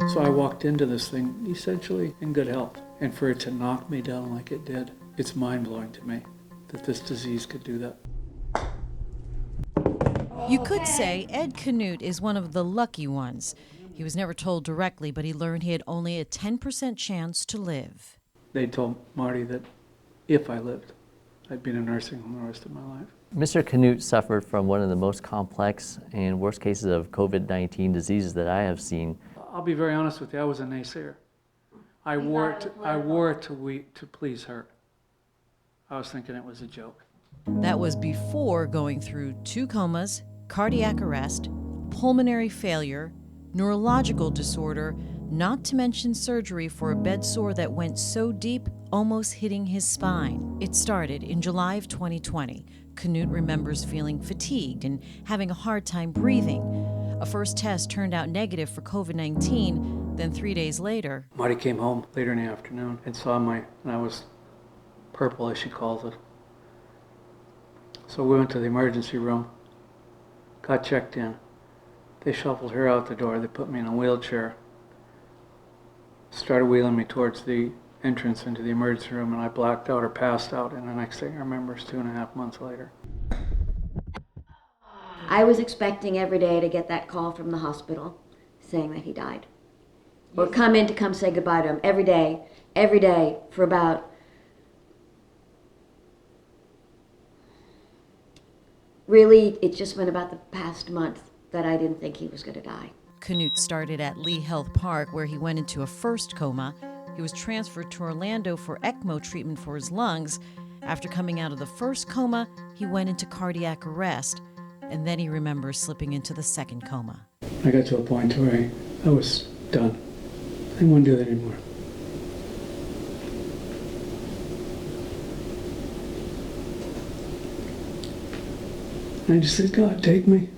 So I walked into this thing essentially in good health. And for it to knock me down like it did, it's mind-blowing to me that this disease could do that. You could say Ed Canute is one of the lucky ones. He was never told directly, but he learned he had only a 10% chance to live. They told Marty that if I lived, I'd be in a nursing home the rest of my life. Mr. Canute suffered from one of the most complex and worst cases of COVID-19 diseases that I have seen. I'll be very honest with you, I was a naysayer. I wore it to please her. I was thinking it was a joke. That was before going through 2 comas, cardiac arrest, pulmonary failure, neurological disorder, not to mention surgery for a bed sore that went so deep, almost hitting his spine. It started in July of 2020. Canute remembers feeling fatigued and having a hard time breathing. A first test turned out negative for COVID-19, then 3 days later, Marty came home later in the afternoon and saw and I was purple, as she calls it. So we went to the emergency room, got checked in. They shuffled her out the door, they put me in a wheelchair, started wheeling me towards the entrance into the emergency room, and I blacked out or passed out, and the next thing I remember is 2.5 months later. I was expecting every day to get that call from the hospital saying that he died. Or come say goodbye to him every day for about, really, it's just been about the past month that I didn't think he was going to die. Canute started at Lee Health Park, where he went into a first coma. He was transferred to Orlando for ECMO treatment for his lungs. After coming out of the first coma, he went into cardiac arrest, and then he remembers slipping into the second coma. I got to a point where I was done. I didn't want to do that anymore. I just said, God, take me.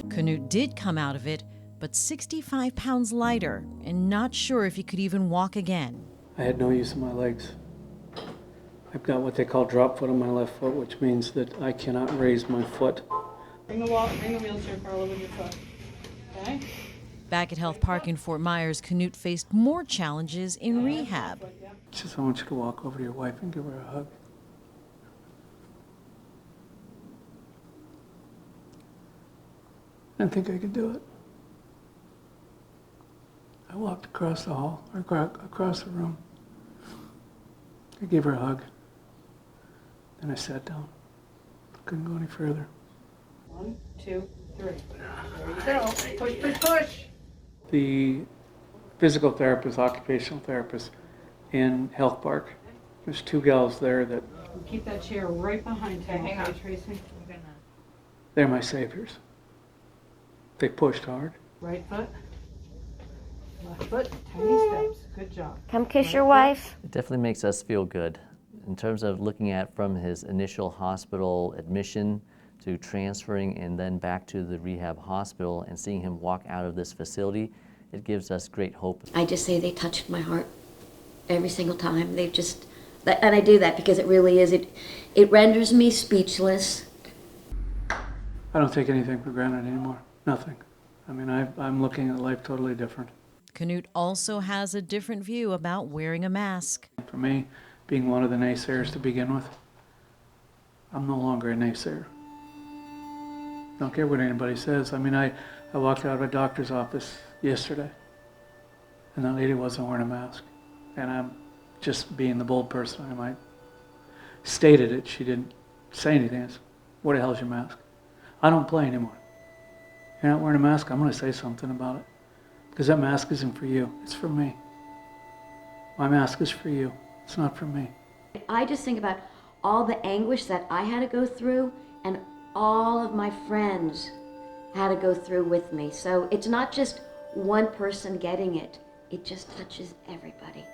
Canute did come out of it, but 65 pounds lighter and not sure if he could even walk again. I had no use of my legs. I've got what they call drop foot on my left foot, which means that I cannot raise my foot. Bring the wheelchair, Carla, with your foot. Okay? Back at Health Park in Fort Myers, Canute faced more challenges in rehab. Just, I want you to walk over to your wife and give her a hug. I didn't think I could do it. I walked across the hall, or across the room. I gave her a hug. Then I sat down. Couldn't go any further. 1, 2, 3. There you go. Push, push, push. The physical therapist, occupational therapist in Health Park, there's 2 gals there that Keep that chair right behind him, okay, Tracy? they're my saviors. They pushed hard. Right foot. Left foot. Tiny steps. Good job. Come kiss your wife. It definitely makes us feel good in terms of looking at from his initial hospital admission to transferring and then back to the rehab hospital and seeing him walk out of this facility. It gives us great hope. I just say they touched my heart every single time. They've just, and I do that because it really is, it renders me speechless. I don't take anything for granted anymore. Nothing. I mean, I'm looking at life totally different. Canute also has a different view about wearing a mask. For me, being one of the naysayers to begin with, I'm no longer a naysayer. Don't care what anybody says. I mean, I walked out of a doctor's office yesterday, and that lady wasn't wearing a mask. And I'm just being the bold person I might stated it. She didn't say anything. It's, what the hell's your mask? I don't play anymore. You're not wearing a mask, I'm going to say something about it. Because that mask isn't for you, it's for me. My mask is for you, it's not for me. I just think about all the anguish that I had to go through and all of my friends had to go through with me. So it's not just one person getting it, it just touches everybody.